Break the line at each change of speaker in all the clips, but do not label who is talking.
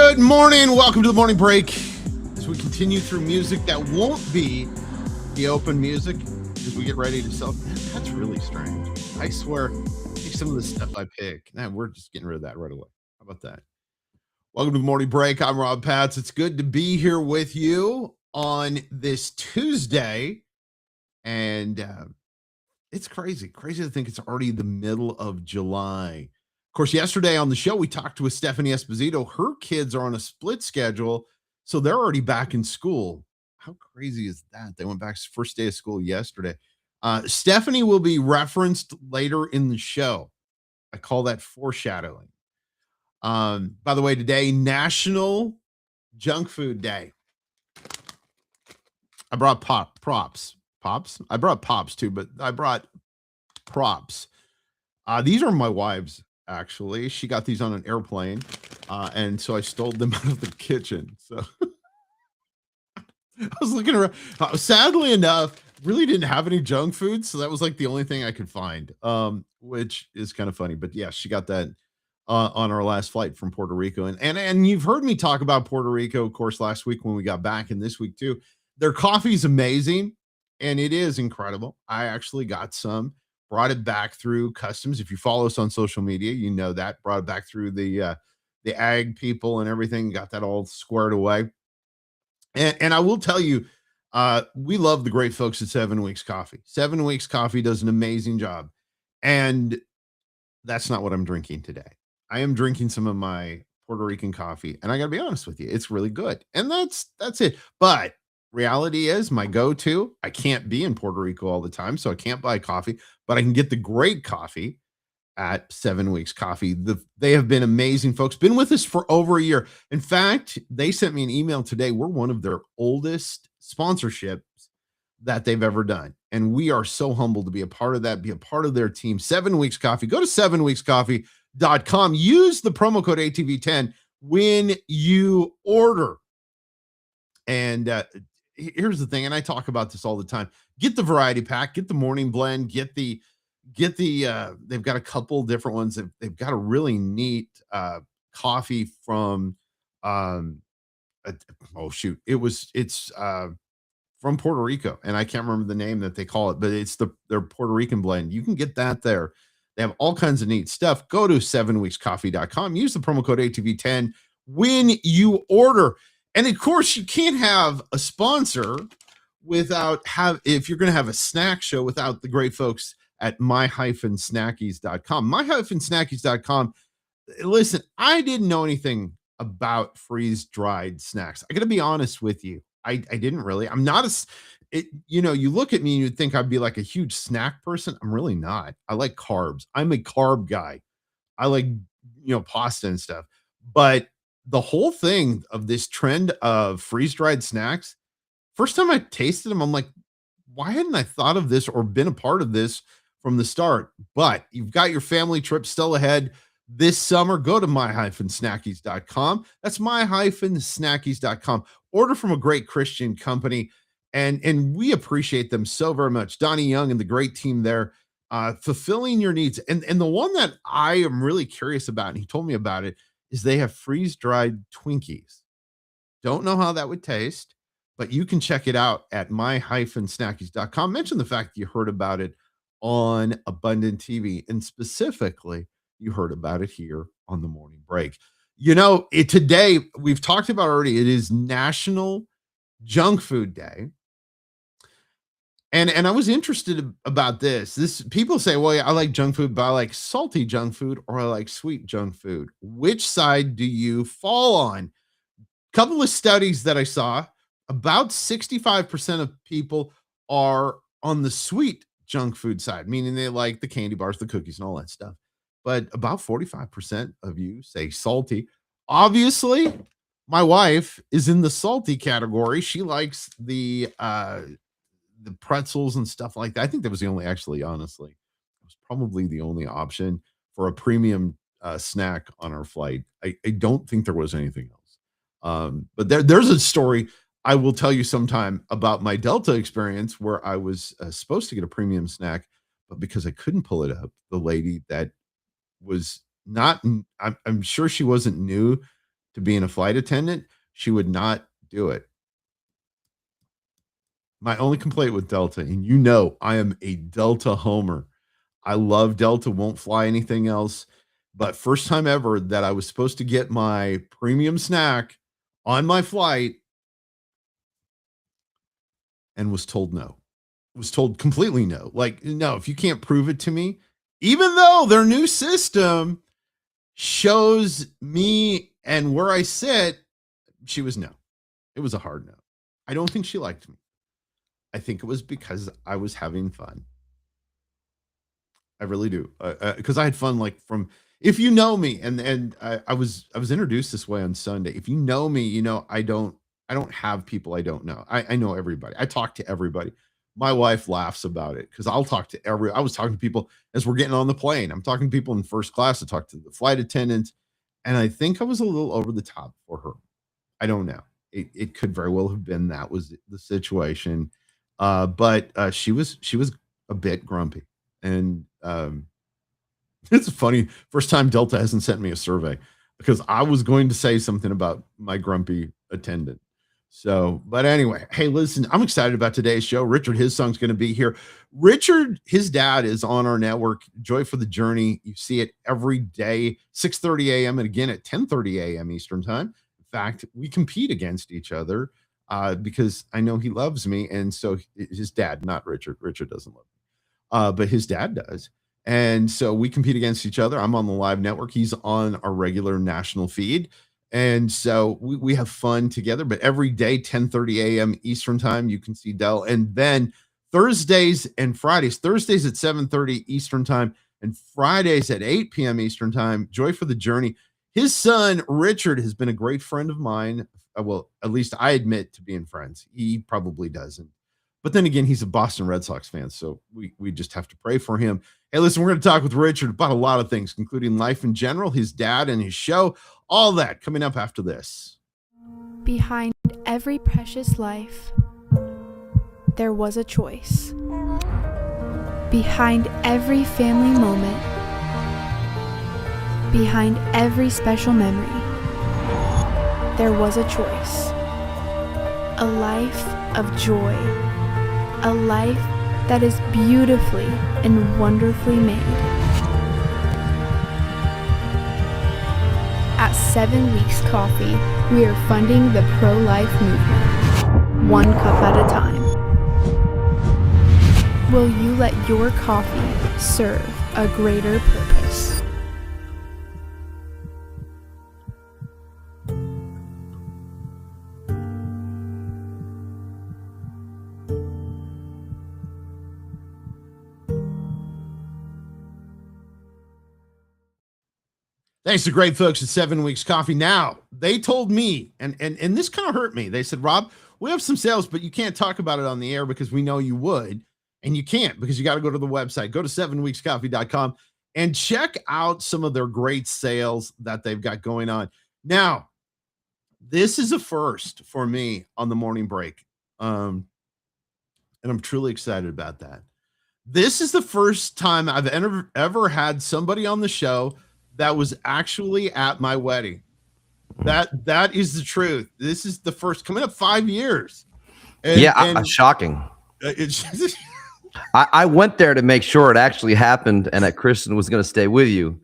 Good morning. Welcome to the morning break. As we continue through music that won't be the open music, as we get ready to sell. That's really strange. I swear, some of the stuff I pick, we're just getting rid of that right away. How about that? Welcome to the morning break. I'm Rob Patz. It's good to be here with you on this Tuesday. And it's crazy to think it's already the middle of July. Of course, yesterday on the show, we talked with Stephanie Esposito. Her kids are on a split schedule, so they're already back in school. How crazy is that? They went back first day of school yesterday. Stephanie will be referenced later in the show. I call that foreshadowing. By the way, today, National Junk Food Day. I brought props. Pops? I brought pops too, but I brought props. These are my wife's, actually. She got these on an airplane, and so I stole them out of the kitchen. So I was looking around. Sadly enough, really didn't have any junk food, so that was like the only thing I could find, which is kind of funny. But yeah, she got that on our last flight from Puerto Rico, and you've heard me talk about Puerto Rico, of course, last week when we got back, and this week too. Their coffee is amazing, and it is incredible. I actually got some, brought it back through customs. If you follow us on social media, you know that. Brought it back through the ag people and everything. Got that all squared away. And I will tell you, we love the great folks at 7 Weeks Coffee. 7 Weeks Coffee does an amazing job, and that's not what I'm drinking today. I am drinking some of my Puerto Rican coffee, and I got to be honest with you, it's really good, and that's it. But reality is, my go-to, I can't be in Puerto Rico all the time, so I can't buy coffee, but I can get the great coffee at 7 Weeks Coffee. They have been amazing folks, been with us for over a year. In fact, they sent me an email today. We're one of their oldest sponsorships that they've ever done. And we are so humbled to be a part of that, be a part of their team. 7 Weeks Coffee. Go to 7weekscoffee.com. Use the promo code ATV10 when you order. And here's the thing, and I talk about this all the time. Get the variety pack, get the morning blend, get the they've got a couple different ones. They've got a really neat coffee from it's from Puerto Rico, and I can't remember the name that they call it, but it's their Puerto Rican blend. You can get that there. They have all kinds of neat stuff. Go to 7weekscoffee.com. Use the promo code ATV10 when you order. And of course, you can't have a sponsor if you're going to have a snack show without the great folks at my-snackies.com. My-snackies.com. Listen, I didn't know anything about freeze-dried snacks. I got to be honest with you. I didn't really. I'm not you look at me and you'd think I'd be like a huge snack person. I'm really not. I like carbs. I'm a carb guy. I like, pasta and stuff. But the whole thing of this trend of freeze-dried snacks, first time I tasted them, I'm like, why hadn't I thought of this or been a part of this from the start? But you've got your family trip still ahead this summer. Go to my-snackies.com. That's my-snackies.com. Order from a great Christian company, and we appreciate them so very much. Donnie Young and the great team there, fulfilling your needs. And the one that I am really curious about, and he told me about it, is they have freeze-dried Twinkies. Don't know how that would taste, but you can check it out at my-snackies.com. Mention the fact that you heard about it on Abundant TV, and specifically, you heard about it here on the morning break. Today, we've talked about already, it is National Junk Food Day. And I was interested about this. People say, well, yeah, I like junk food, but I like salty junk food or I like sweet junk food. Which side do you fall on? Couple of studies that I saw, about 65% of people are on the sweet junk food side, meaning they like the candy bars, the cookies, and all that stuff. But about 45% of you say salty. Obviously, my wife is in the salty category. She likes the pretzels and stuff like that. I think that was honestly, it was probably the only option for a premium snack on our flight. I don't think there was anything else. But there's a story I will tell you sometime about my Delta experience where I was supposed to get a premium snack, but because I couldn't pull it up, the lady that was not, I'm sure she wasn't new to being a flight attendant, she would not do it. My only complaint with Delta, and I am a Delta homer. I love Delta, won't fly anything else. But first time ever that I was supposed to get my premium snack on my flight and was told no. Was told completely no. Like, no, if you can't prove it to me, even though their new system shows me and where I sit, she was no. It was a hard no. I don't think she liked me. I think it was because I was having fun. I really do. Because I had fun, like if you know me, and I was introduced this way on Sunday. If you know me, I don't have people I don't know. I know everybody. I talk to everybody. My wife laughs about it because I'll talk to I was talking to people as we're getting on the plane. I'm talking to people in first class. I talk to the flight attendants, and I think I was a little over the top for her. I don't know. It could very well have been that was the situation. But she was a bit grumpy. And it's funny. First time Delta hasn't sent me a survey because I was going to say something about my grumpy attendant. So, but anyway, hey, listen, I'm excited about today's show. Richard Hyssong's going to be here. Richard, his dad is on our network, Joy for the Journey. You see it every day, 6:30 a.m. and again at 10:30 a.m. Eastern time. In fact, we compete against each other because I know he loves me. And so his dad, not Richard. Richard doesn't love me, but his dad does. And so we compete against each other. I'm on the live network. He's on our regular national feed. And so we have fun together. But every day, 10:30 a.m. Eastern time, you can see Dell. And then Thursdays and Fridays, Thursdays at 7:30 Eastern time, and Fridays at 8 p.m. Eastern time, Joy for the Journey. His son, Richard, has been a great friend of mine. Well, at least I admit to being friends. He probably doesn't. But then again, he's a Boston Red Sox fan, so we just have to pray for him. Hey, listen, we're going to talk with Richard about a lot of things, including life in general, his dad and his show, all that coming up after this.
Behind every precious life, there was a choice. Behind every family moment, behind every special memory, there was a choice. A life of joy. A life that is beautifully and wonderfully made. At 7 Weeks Coffee, we are funding the pro-life movement, one cup at a time. Will you let your coffee serve a greater purpose?
Thanks to great folks at 7 Weeks Coffee. Now, they told me, and this kind of hurt me. They said, Rob, we have some sales, but you can't talk about it on the air because we know you would. And you can't because you got to go to the website. Go to 7weekscoffee.com and check out some of their great sales that they've got going on. Now, this is a first for me on the morning break. And I'm truly excited about that. This is the first time I've ever had somebody on the show that was actually at my wedding. That is the truth. This is the first, coming up 5 years.
And shocking. I went there to make sure it actually happened and that Kristen was going to stay with you.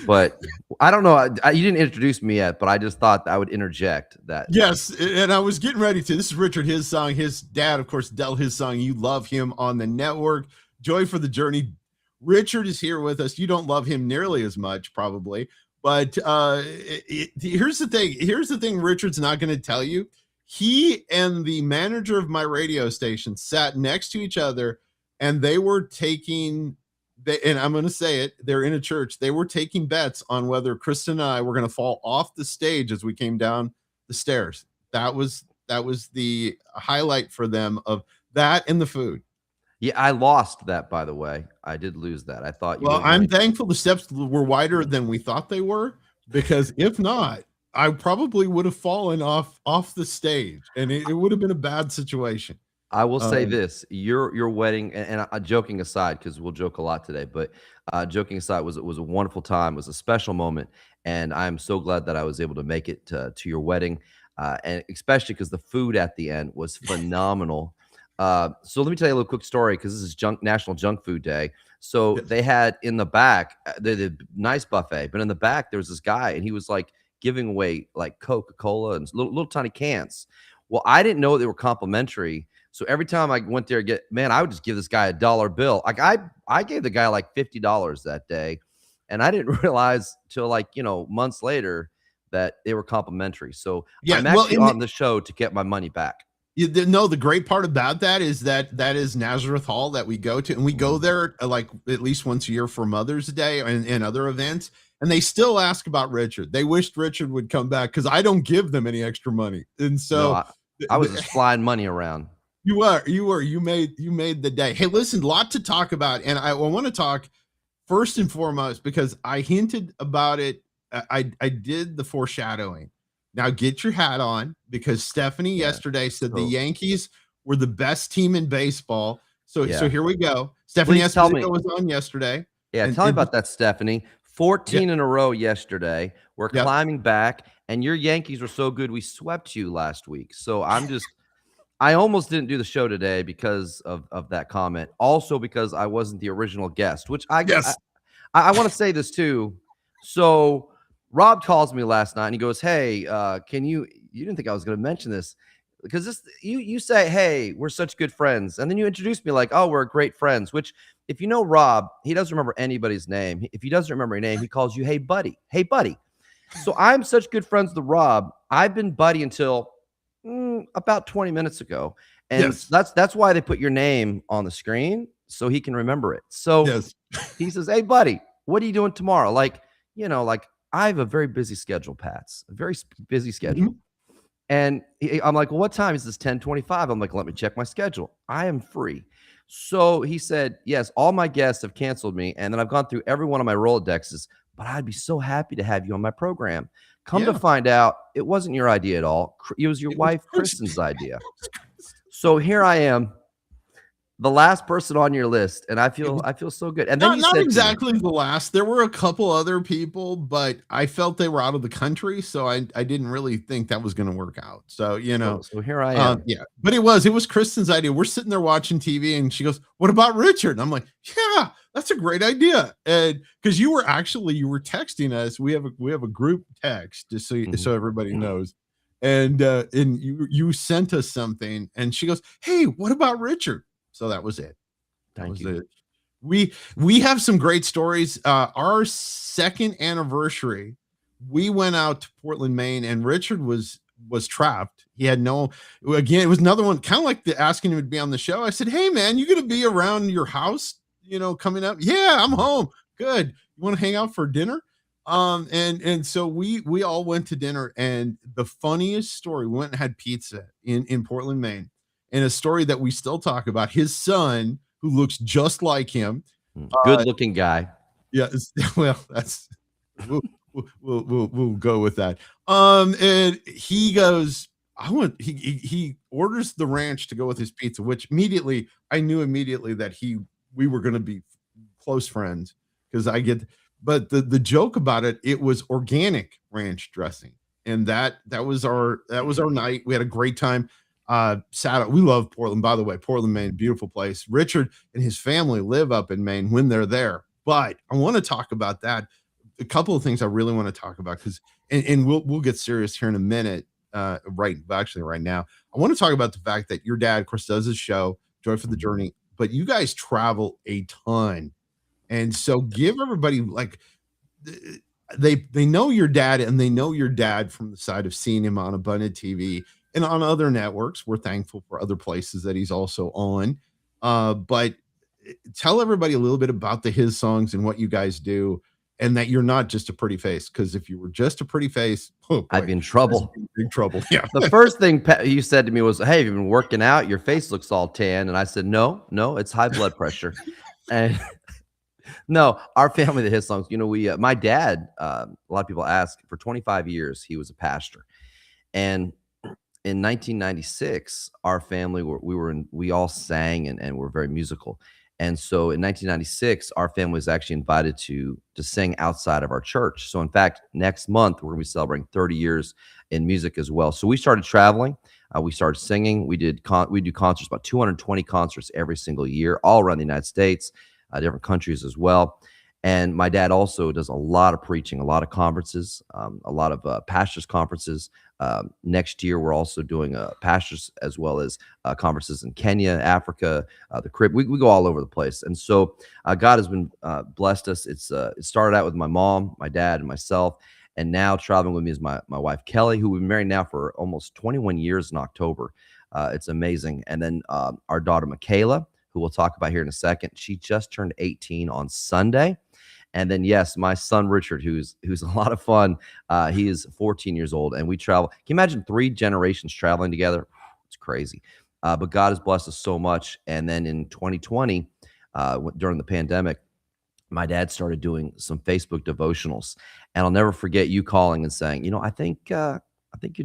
But I don't know. You didn't introduce me yet, but I just thought I would interject that.
Yes, and I was getting ready to. This is Richard Hyssong. His dad, of course, Del Hyssong. You love him on the network. Joy for the Journey. Richard is here with us. You don't love him nearly as much, probably. But here's the thing. Here's the thing Richard's not going to tell you. He and the manager of my radio station sat next to each other, and they were taking, and I'm going to say it, they're in a church. They were taking bets on whether Kristen and I were going to fall off the stage as we came down the stairs. That was the highlight for them of that and the food.
Yeah, I lost that, by the way. I did lose that. I thought.
I'm thankful the steps were wider than we thought they were, because if not, I probably would have fallen off the stage, and it would have been a bad situation.
I will say
Um,
this: your wedding, and joking aside, because we'll joke a lot today, but joking aside, was a wonderful time. It was a special moment, and I'm so glad that I was able to make it to your wedding, and especially because the food at the end was phenomenal. So let me tell you a little quick story because this is National Junk Food Day. So
yes.
they had in the back the nice buffet, but in the back there was this guy, and he was like giving away like Coca-Cola and little tiny cans. Well, I didn't know they were complimentary. So every time I went there, I would just give this guy a dollar bill. Like I gave the guy like $50 that day, and I didn't realize till like months later that they were complimentary. So
Yeah.
I'm
Well,
actually on the show to get my money back.
no, the great part about that is that is Nazareth Hall that we go to, and we go
Mhm.
there like at least once a year for Mother's Day and other events. And they still ask about Richard. They wished Richard would come back because I don't give them any extra money. And
No,
so
I was just flying money around.
you made the day. Hey, listen, lot to talk about, and I want to talk first and foremost because I hinted about it. I did the foreshadowing. Now get your hat on because Stephanie
Yeah.
yesterday said the
So
Yankees were the best team in baseball. So
yeah.
here we go. Stephanie
Please tell me.
Esposito was on yesterday,
Yeah,
and
tell me about that, Stephanie.
yeah,
14 in a row yesterday. We're
yep,
climbing back, and your Yankees were so good we swept you last week. So I almost didn't do the show today because of that comment. Also because I wasn't the original guest, which
yes,
I want to say this too. So Rob calls me last night and he goes, "Hey, can you didn't think I was going to mention this because you say, hey, we're such good friends, and then you introduce me like, oh, we're great friends." Which, if you know Rob, he doesn't remember anybody's name. If he doesn't remember your name, he calls you, hey buddy. So I'm such good friends with Rob. I've been buddy until about 20 minutes ago, and
yes,
that's why they put your name on the screen so he can remember it. So
yes.
he says, "Hey, buddy, what are you doing tomorrow?" Like I have a very busy schedule, Patz, a very busy schedule.
Mhm.
And I'm like, "Well, what time is this? 10:25?" I'm like, "Let me check my schedule. I am free." So he said, "Yes, all my guests have canceled me, and then I've gone through every one of my Rolodexes, but I'd be so happy to have you on my program." Come to
Yeah,
find out, it wasn't your idea at all. It was your
it was
wife,
Chris.
Kristen's idea. So here I am, the last person on your list, and I
It
feel
was
I feel so good. And then you
not
said to me,
exactly the last. There were a couple other people, but I felt they were out of the country, so I didn't really think that was going to work out. So
so here I am.
yeah, but it was Kristen's idea. We're sitting there watching TV, and she goes, "What about Richard?" And I'm like, "Yeah, that's a great idea." And because you were texting us, we have a group text just so
Mhm.
everybody knows, and you sent us something, and she goes, "Hey, what about Richard?" So that was it. That
Thank
was
you.
it. We have some great stories. Our second anniversary, we went out to Portland, Maine, and Richard was trapped. He had no again, it was another one, kind of like the asking him to be on the show. I said, "Hey man, you gonna be around your house, coming up?" "Yeah, I'm home." "Good. You want to hang out for dinner?" And so we all went to dinner, and the funniest story, we went and had pizza in Portland, Maine, and a story that we still talk about. His son, who looks just like him,
Good looking guy.
yeah, well, that's we'll go with that. And he goes, I want he orders the ranch to go with his pizza, which immediately I knew immediately that we were going to be close friends because but the joke about it, it was organic ranch dressing, and that was our night. We had a great time. We love Portland, by the way. Portland, Maine, beautiful place. Richard and his family live up in Maine when they're there. But I want to talk about that. A couple of things I really want to talk about because and we'll get serious here in a minute. Right now. I want to talk about the fact that your dad, of course, does his show, Joy for the Journey, but you guys travel a ton. And so give everybody like they know your dad, and they know your dad from the side of seeing him on Abundant TV and on other networks. We're thankful for other places that he's also on. But tell everybody a little bit about his songs and what you guys do, and that you're not just a pretty face. Because if you were just a pretty face, oh
I'd
boy,
be in
that's
trouble.
big trouble. Yeah.
The first thing you said to me was, "Hey, have you been working out? Your face looks all tan." And I said, "No, no, it's high blood pressure." And no, our family, the Hyssongs, my dad, a lot of people ask, for 25 years, he was a pastor. And in 1996, our family we all sang and were very musical. And so in 1996, our family was actually invited to sing outside of our church. So in fact, next month we're going to be celebrating 30 years in music as well. So we started traveling. We started singing. We do concerts, about 220 concerts every single year, all around the United States, different countries as well. And my dad also does a lot of preaching, a lot of conferences, a lot of pastors' conferences. Next year, we're also doing pastors as well as conferences in Kenya, Africa, the Caribbean. We go all over the place. And so God has been blessed us. It started out with my mom, my dad, and myself. And now traveling with me is my wife, Kelly, who we've been married now for almost 21 years in October. It's amazing. And then our daughter, Michaela, who we'll talk about here in a second. She just turned 18 on Sunday. And then, yes, my son, Richard, who's a lot of fun. He is 14 years old, and we travel. Can you imagine 3 generations traveling together? It's crazy. But God has blessed us so much. And then in 2020, during the pandemic, my dad started doing some Facebook devotionals. And I'll never forget you calling and saying, I think your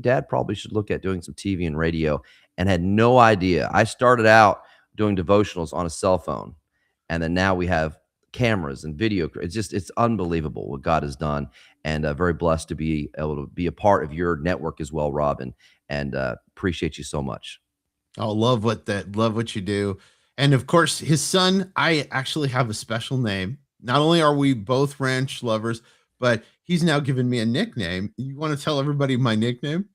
dad probably should look at doing some TV and radio, and had no idea. I started out doing devotionals on a cell phone, and then now we have cameras and video. It's unbelievable what God has done, and very blessed to be able to be a part of your network as well, Robin, and appreciate you so much.
I love what you do. And of course, his son, I actually have a special name. Not only are we both ranch lovers, but he's now given me a nickname. You want to tell everybody my nickname?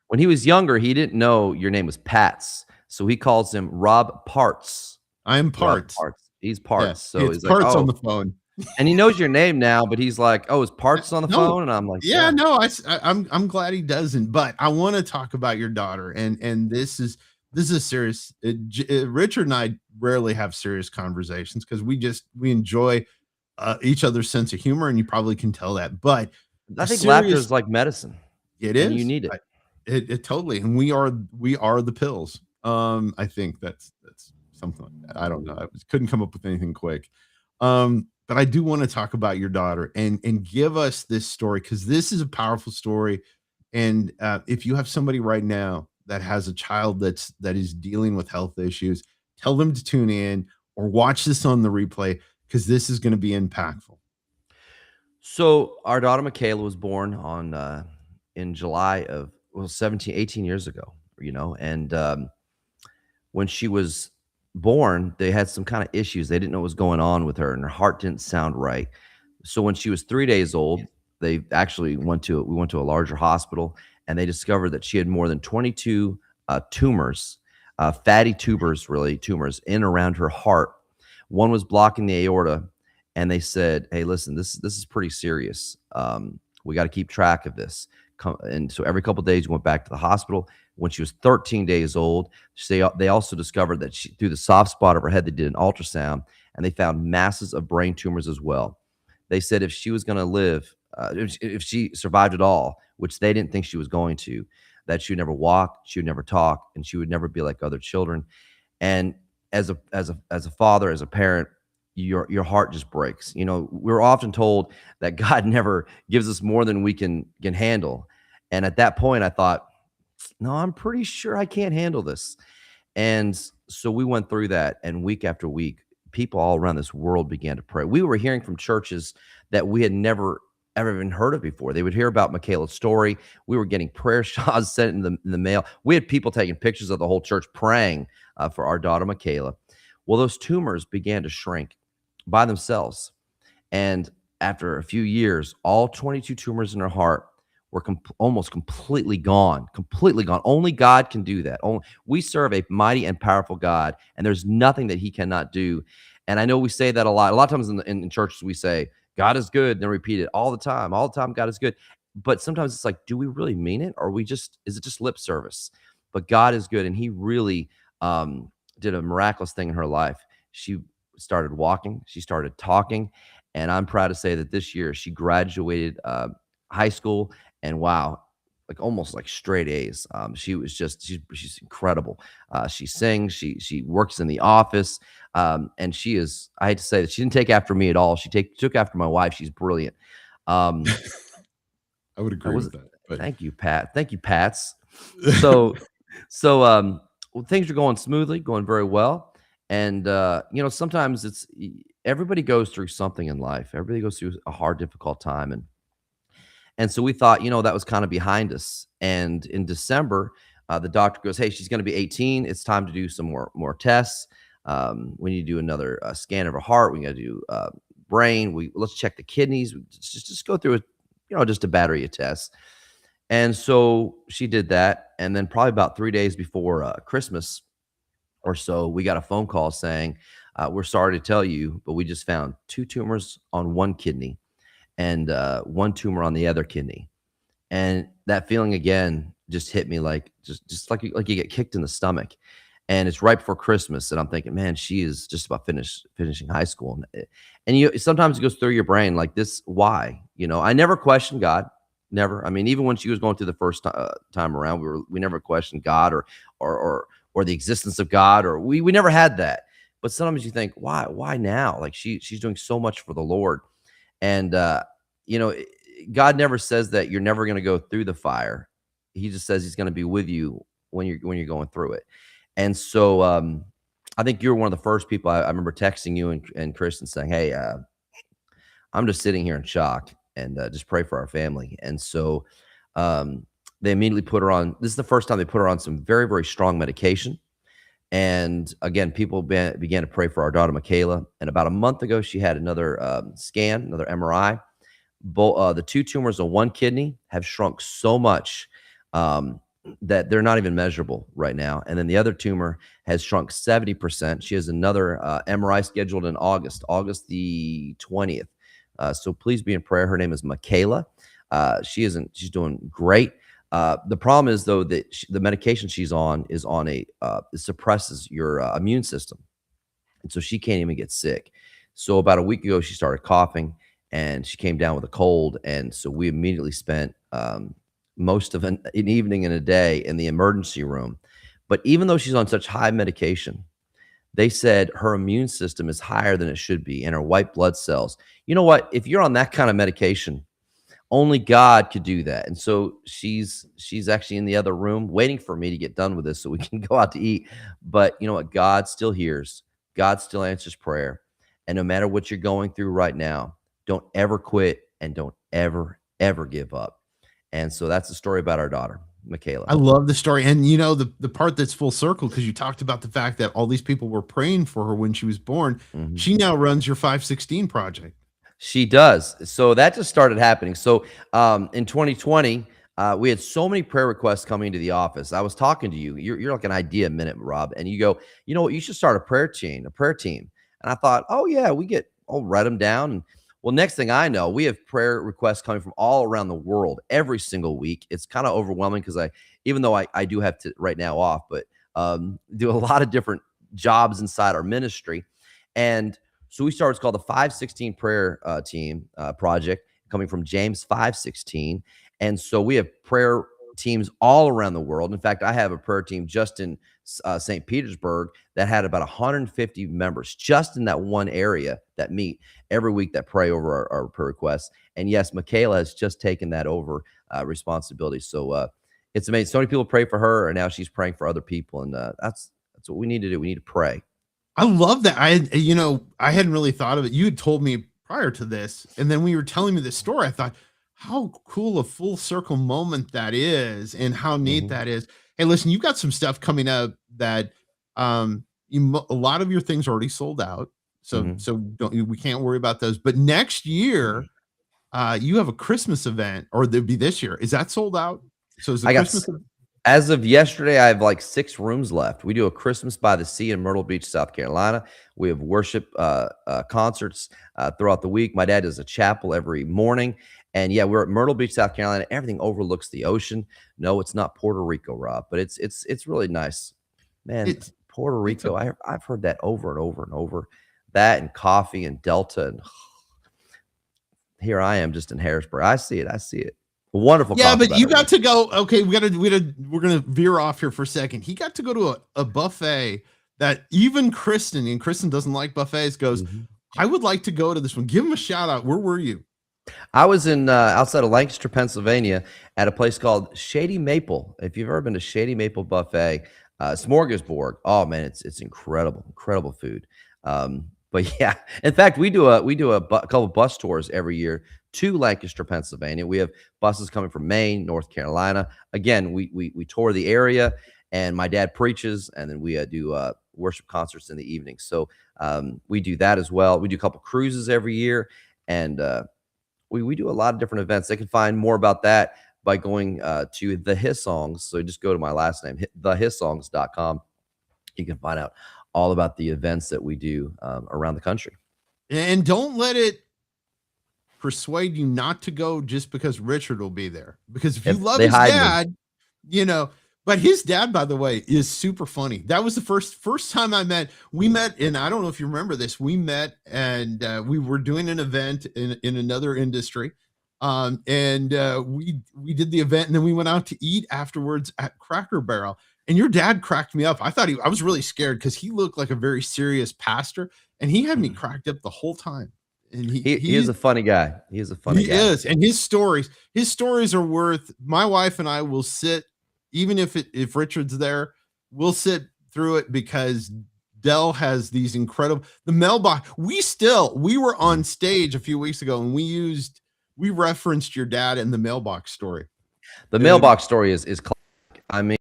When he was younger, he didn't know your name was Patz, so he calls him Rob Parts.
I'm
Rob
Parts.
Parts. He's
Yeah,
Parts. So
it's
he's like,
Parts on
oh,
the phone.
and he knows your name now, but he's like, oh, is Parts on the
No,
phone? And I'm like,
yeah,
yeah.
no, I'm glad he doesn't. But I want to talk about your daughter, and this is serious. Richard and I rarely have serious conversations because we enjoy each other's sense of humor, and you probably can tell that. But
I
a
think laughter
serious,
is like medicine,
it
and you
is.
need it.
It totally, and we are the pills. I think that's something like that. I don't know. I couldn't come up with anything quick. But I do want to talk about your daughter and give us this story because this is a powerful story. And if you have somebody right now that has a child that is dealing with health issues, tell them to tune in or watch this on the replay because this is going to be impactful.
So our daughter Michaela was born on in July of 17, 18 years ago, and when she was born, they had some kind of issues. They didn't know what was going on with her, and her heart didn't sound right. So when she was 3 days old, they actually we went to a larger hospital, and they discovered that she had more than 22 tumors, fatty tubers, really tumors in and around her heart. One was blocking the aorta, and they said, "Hey, listen, this is pretty serious. We got to keep track of this." And so every couple of days, we went back to the hospital. When she was 13 days old, they also discovered that through the soft spot of her head, they did an ultrasound, and they found masses of brain tumors as well. They said if she was going to live, if she survived at all, which they didn't think she was going to, that she would never walk, she would never talk, and she would never be like other children. And as a father, as a parent, your heart just breaks. We're often told that God never gives us more than we can handle. And at that point, I thought, no, I'm pretty sure I can't handle this. And so we went through that, and week after week, people all around this world began to pray. We were hearing from churches that we had never ever even heard of before. They would hear about Michaela's story. We were getting prayer shots sent in the mail. We had people taking pictures of the whole church praying for our daughter Michaela. Well, those tumors began to shrink by themselves. And after a few years, all 22 tumors in her heart were almost completely gone. Only God can do that. We serve a mighty and powerful God, and there's nothing that he cannot do. And I know we say that a lot. A lot of times in churches, we say, God is good, and then repeat it all the time. All the time, God is good. But sometimes it's like, do we really mean it? Or is it just lip service? But God is good, and he really did a miraculous thing in her life. She started walking. She started talking. And I'm proud to say that this year she graduated high school, and wow, like almost like straight A's. She's incredible. She sings, she works in the office, and she is. I hate to say that she didn't take after me at all. She took after my wife. She's brilliant.
I would agree with that. But
thank you, Pat. Thank you, Patz. So So, well, things are going smoothly, going very well. And, sometimes everybody goes through something in life. Everybody goes through a hard, difficult time. And so we thought, that was kind of behind us. And in December, the doctor goes, "Hey, she's going to be 18. It's time to do some more tests. We need to do another scan of her heart. We got to do brain. Let's check the kidneys. Just go through just a battery of tests." And so she did that. And then probably about 3 days before Christmas or so, we got a phone call saying, "We're sorry to tell you, but we just found two tumors on one kidney and one tumor on the other kidney." And that feeling again just hit me like just like you get kicked in the stomach. And it's right before Christmas, and I'm thinking, man, she is just about finishing high school. And sometimes it goes through your brain like this. Why? I never questioned God. Never. I mean, even when she was going through the first time around, we never questioned God or the existence of God, or we never had that. But sometimes you think, why now? Like she's doing so much for the Lord. And you know, God never says that you're never going to go through the fire. He just says he's going to be with you when you're going through it. And so I think you're one of the first people I remember texting you and Chris and saying, "Hey, I'm just sitting here in shock, and just pray for our family." And so they immediately put her on. This is the first time they put her on some very, very strong medication. And again, people began to pray for our daughter, Michaela. And about a month ago, she had another scan, another MRI. The two tumors on one kidney have shrunk so much that they're not even measurable right now. And then the other tumor has shrunk 70%. She has another MRI scheduled in August the 20th. So please be in prayer. Her name is Michaela. She's doing great. The problem is, though, that the medication she's on is on it suppresses your immune system. And so she can't even get sick. So about a week ago, she started coughing and she came down with a cold. And so we immediately spent most of an evening and a day in the emergency room. But even though she's on such high medication, they said her immune system is higher than it should be and her white blood cells. You know what? If you're on that kind of medication, only God could do that. And so she's actually in the other room waiting for me to get done with this so we can go out to eat. But you know what? God still hears. God still answers prayer. And no matter what you're going through right now, don't ever quit and don't ever, ever give up. And so that's the story about our daughter, Michaela.
I love the story. And the part that's full circle, because you talked about the fact that all these people were praying for her when she was born.
Mhm.
She now runs your 516 project.
She does. So that just started happening. So in 2020, we had so many prayer requests coming into the office. I was talking to you. You're like an idea a minute, Rob. And you go, you know what? You should start a prayer team. And I thought, oh, yeah, I'll write them down. And well, next thing I know, we have prayer requests coming from all around the world every single week. It's kind of overwhelming because even though I do have to right now off, but do a lot of different jobs inside our ministry. And so we started what's called the 516 prayer team project, coming from James 5:16. And so we have prayer teams all around the world. In fact, I have a prayer team just in St. Petersburg that had about 150 members just in that one area that meet every week that pray over our prayer requests. And yes, Michaela has just taken that over responsibility. So it's amazing. So many people pray for her, and now she's praying for other people. And that's what we need to do. We need to pray.
I love that. I hadn't really thought of it. You had told me prior to this, and then when you were telling me this story, I thought, how cool a full circle moment that is, and how neat that is. Hey, listen, you've got some stuff coming up that a lot of your things already sold out, so we can't worry about those. But next year, you have a Christmas event, or there'd be this year. Is that sold out? So is the Christmas?
As of yesterday, I have like 6 rooms left. We do a Christmas by the Sea in Myrtle Beach, South Carolina. We have worship concerts throughout the week. My dad does a chapel every morning. And yeah, we're at Myrtle Beach, South Carolina. Everything overlooks the ocean. No, it's not Puerto Rico, Rob, but it's really nice. Man, Puerto Rico, I've heard that over and over and over. That and coffee and Delta. And here I am just in Harrisburg. I see it. Wonderful.
Yeah, but you got to go. Okay, we're gonna veer off here for a second. He got to go to a buffet that even Kristen doesn't like buffets, goes, I would like to go to this one. Give him a shout out. Where were you?
I was in outside of Lancaster, Pennsylvania, at a place called Shady Maple. If you've ever been to Shady Maple Buffet, smorgasbord. Oh man, it's incredible, incredible food. But yeah, in fact, we do a couple bus tours every year to Lancaster, Pennsylvania. We have buses coming from Maine, North Carolina. Again, we tour the area, and my dad preaches, and then we do worship concerts in the evening. So we do that as well. We do a couple cruises every year, and we do a lot of different events. They can find more about that by going to the Hyssongs. So just go to my last name, thehyssongs.com. You can find out all about the events that we do around the country.
And don't let it persuade you not to go just because Richard will be there. Because if you love his dad, you know, but his dad, by the way, is super funny. That was the first time we met, and I don't know if you remember this. We met and we were doing an event in another industry. We did the event, and then we went out to eat afterwards at Cracker Barrel. And your dad cracked me up. I was really scared because he looked like a very serious pastor, and he had me cracked up the whole time. And
he is a funny guy. He is a funny guy.
He is, and his stories are worth. My wife and I will sit. Even if Richard's there, we'll sit through it because Dell has these incredible the mailbox. We were on stage a few weeks ago and we referenced your dad in the mailbox story.
The mailbox story is classic. I mean,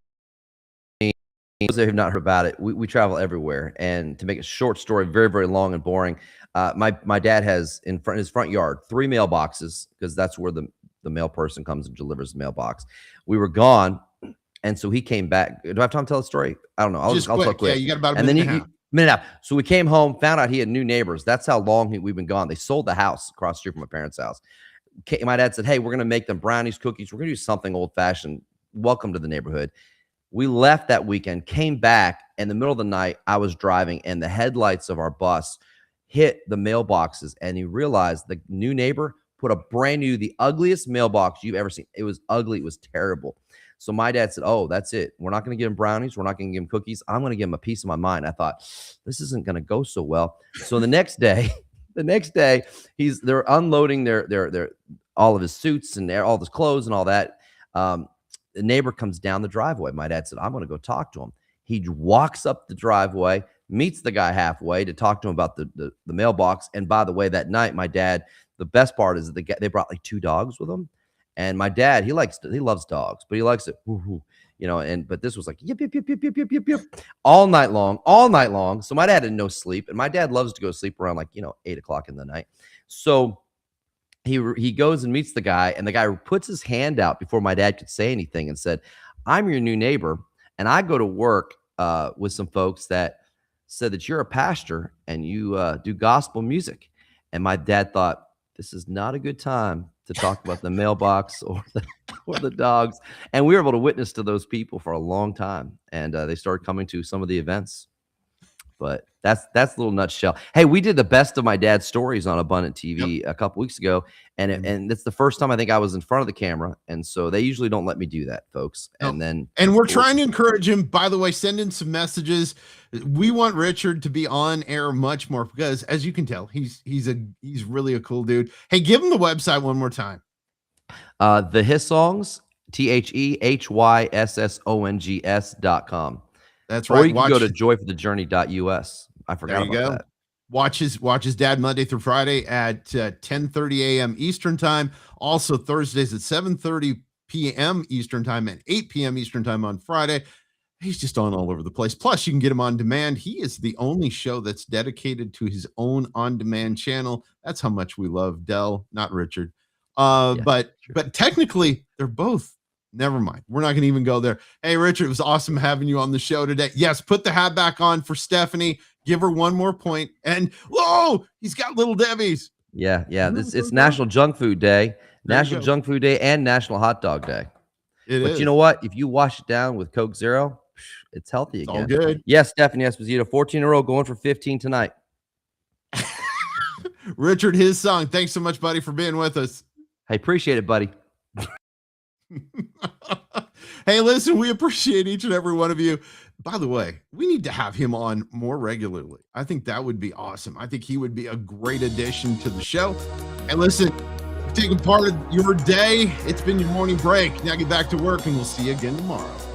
those that have not heard about it, we travel everywhere, and to make a short story very, very long and boring, my dad has in his front yard 3 mailboxes because that's where the mail person comes and delivers the mailbox. We were gone. And so he came back. Do I have time to tell the story? I don't know. I'll talk quick.
Yeah, you got about a minute and a half.
Minute out. So we came home, found out he had new neighbors. That's how long we've been gone. They sold the house across the street from my parents' house. My dad said, hey, we're going to make them brownies, cookies. We're going to do something old-fashioned. Welcome to the neighborhood. We left that weekend, came back. In the middle of the night, I was driving, and the headlights of our bus hit the mailboxes, and he realized the new neighbor put a brand new, the ugliest mailbox you've ever seen. It was ugly. It was terrible. So my dad said, oh, that's it. We're not going to give him brownies. We're not going to give him cookies. I'm going to give him a piece of my mind. I thought, this isn't going to go so well. So the next day, they're unloading their all of his suits and all of his clothes and all that. The neighbor comes down the driveway. My dad said, I'm going to go talk to him. He walks up the driveway, meets the guy halfway to talk to him about the mailbox. And by the way, that night, my dad, the best part is that they brought like 2 dogs with them. And my dad, he loves dogs, but he likes it, but this was like yip, yip, yip, yip, yip, yip, yip, yip, all night long. So my dad had no sleep, and my dad loves to go to sleep around 8 o'clock in the night. So he goes and meets the guy, and the guy puts his hand out before my dad could say anything and said, I'm your new neighbor, and I go to work with some folks that said that you're a pastor and you do gospel music. And my dad thought, this is not a good time to talk about the mailbox or the dogs. And we were able to witness to those people for a long time. And they started coming to some of the events. But that's a little nutshell. Hey, we did the best of my dad's stories on Abundant TV a couple weeks ago. And it's the first time I think I was in front of the camera. And so they usually don't let me do that, folks. And
we're trying to encourage him. By the way, send in some messages. We want Richard to be on air much more because, as you can tell, he's really a cool dude. Hey, give him the website one more time.
The Hyssongs, TheHyssongs.com.
That's right.
Or you can go to joyforthejourney.us. I forgot about that.
Watch his dad Monday through Friday at 10:30 a.m. Eastern time. Also Thursdays at 7:30 p.m. Eastern time and 8 p.m. Eastern time on Friday. He's just on all over the place. Plus, you can get him on demand. He is the only show that's dedicated to his own on-demand channel. That's how much we love Dell, not Richard. But technically, they're both. Never mind. We're not going to even go there. Hey, Richard, it was awesome having you on the show today. Yes, put the hat back on for Stephanie. Give her one more point. And, whoa, he's got little Debbie's.
Yeah. It's National Junk Food Day, National Junk Food Day, and National Hot Dog Day. But you know what? If you wash it down with Coke Zero, it's healthy again.
All good.
Yes, Stephanie Esposito, 14 in a row, going for 15 tonight.
Richard, Hyssong. Thanks so much, buddy, for being with us.
I appreciate it, buddy.
Hey, listen, we appreciate each and every one of you. By the way, we need to have him on more regularly. I think that would be awesome. I think he would be a great addition to the show. And listen, taking part of your day. It's been your morning break. Now get back to work, and we'll see you again tomorrow.